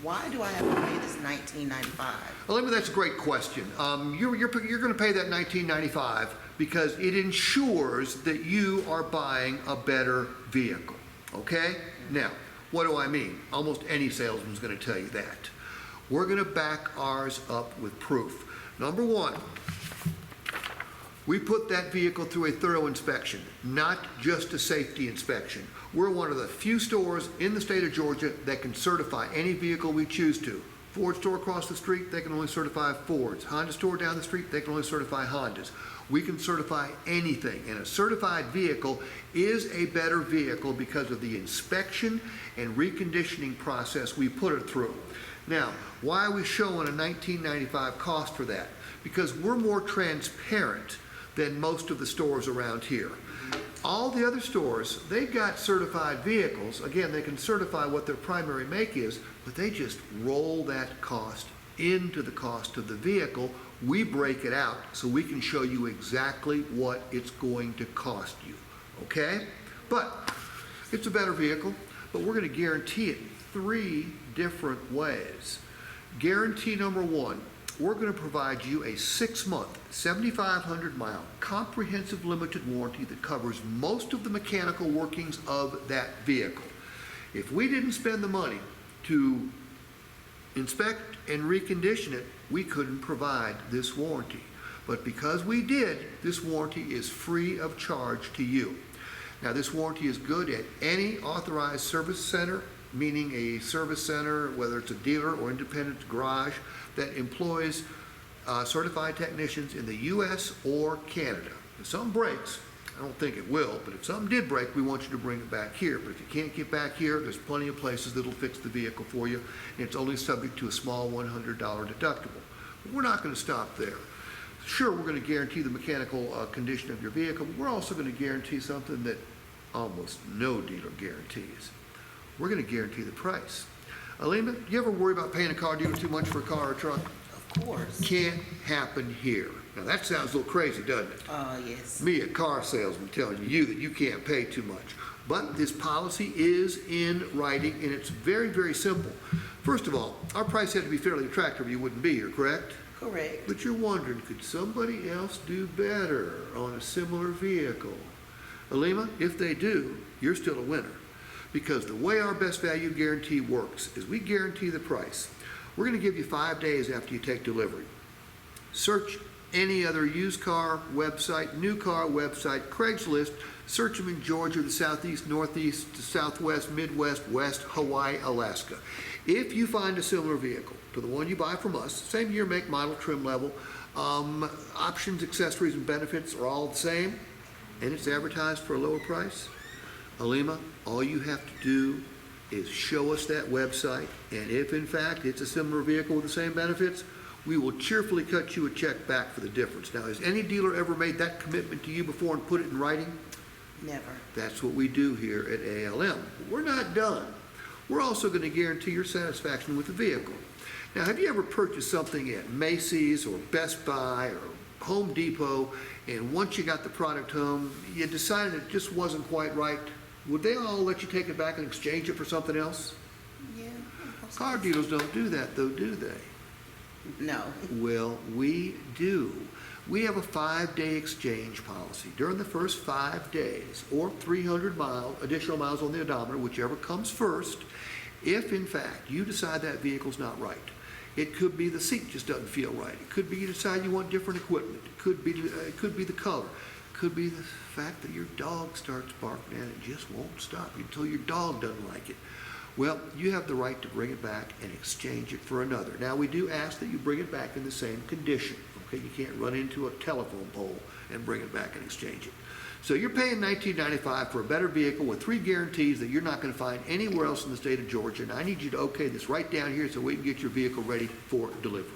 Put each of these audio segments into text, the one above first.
Why do I have to pay this $19.95? Well, that's a great question. You're going to pay that $19.95 because it ensures that you are buying a better vehicle. Okay? Now, what do I mean? Almost any salesman's going to tell you that. We're going to back ours up with proof. Number one, we put that vehicle through a thorough inspection, not just a safety inspection. We're one of the few stores in the state of Georgia that can certify any vehicle we choose to. Ford store across the street, they can only certify Fords. Honda store down the street, they can only certify Hondas. We can certify anything, and a certified vehicle is a better vehicle because of the inspection and reconditioning process we put it through. Now, why are we showing a $19.95 cost for that? Because we're more transparent than most of the stores around here. All the other stores, they've got certified vehicles. Again, they can certify what their primary make is, but they just roll that cost into the cost of the vehicle. We break it out so we can show you exactly what it's going to cost you, okay? But it's a better vehicle, but we're going to guarantee it 3 different ways. Guarantee number 1, we're going to provide you a 6-month, 7,500-mile comprehensive limited warranty that covers most of the mechanical workings of that vehicle. If we didn't spend the money to inspect and recondition it, we couldn't provide this warranty. But because we did, this warranty is free of charge to you. Now, this warranty is good at any authorized service center, meaning a service center, whether it's a dealer or independent garage, that employs certified technicians in the U.S. or Canada. If something breaks, I don't think it will, but if something did break, we want you to bring it back here. But if you can't get back here, there's plenty of places that'll fix the vehicle for you, and it's only subject to a small $100 deductible. But we're not going to stop there. Sure, we're going to guarantee the mechanical condition of your vehicle, but we're also going to guarantee something that almost no dealer guarantees. We're going to guarantee the price. Alima, do you ever worry about paying a car dealer too much for a car or truck? Of course. Can't happen here. Now that sounds a little crazy, doesn't it? Yes. Me, a car salesman, telling you that you can't pay too much. But this policy is in writing, and it's very, very simple. First of all, our price had to be fairly attractive or you wouldn't be here, correct? Correct. But you're wondering, could somebody else do better on a similar vehicle? Alima, if they do, you're still a winner. Because the way our best value guarantee works is we guarantee the price. We're going to give you 5 days after you take delivery. Search any other used car website, new car website, Craigslist, search them in Georgia, the Southeast, Northeast, the Southwest, Midwest, West, Hawaii, Alaska. If you find a similar vehicle to the one you buy from us, same year, make, model, trim level, options, accessories, and benefits are all the same, and it's advertised for a lower price, Alima, all you have to do is show us that website, and if in fact it's a similar vehicle with the same benefits, we will cheerfully cut you a check back for the difference. Now, has any dealer ever made that commitment to you before and put it in writing? Never. That's what we do here at ALM. But we're not done. We're also going to guarantee your satisfaction with the vehicle. Now, have you ever purchased something at Macy's or Best Buy or Home Depot, and once you got the product home, you decided it just wasn't quite right? Would they all let you take it back and exchange it for something else? Yeah. Car dealers don't do that, though, do they? No. Well, we do. We have a 5-day exchange policy. During the first 5 days, or 300 additional miles on the odometer, whichever comes first, if in fact you decide that vehicle's not right, it could be the seat just doesn't feel right. It could be you decide you want different equipment. It could be the color. It could be the fact that your dog starts barking and it just won't stop until your dog doesn't like it. Well, you have the right to bring it back and exchange it for another. Now, we do ask that you bring it back in the same condition. Okay, you can't run into a telephone pole and bring it back and exchange it. So you're paying $19.95 for a better vehicle with 3 guarantees that you're not going to find anywhere else in the state of Georgia. And I need you to okay this right down here so we can get your vehicle ready for delivery.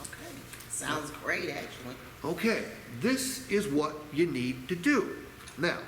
Okay. Sounds great, actually. Okay, this is what you need to do. Now,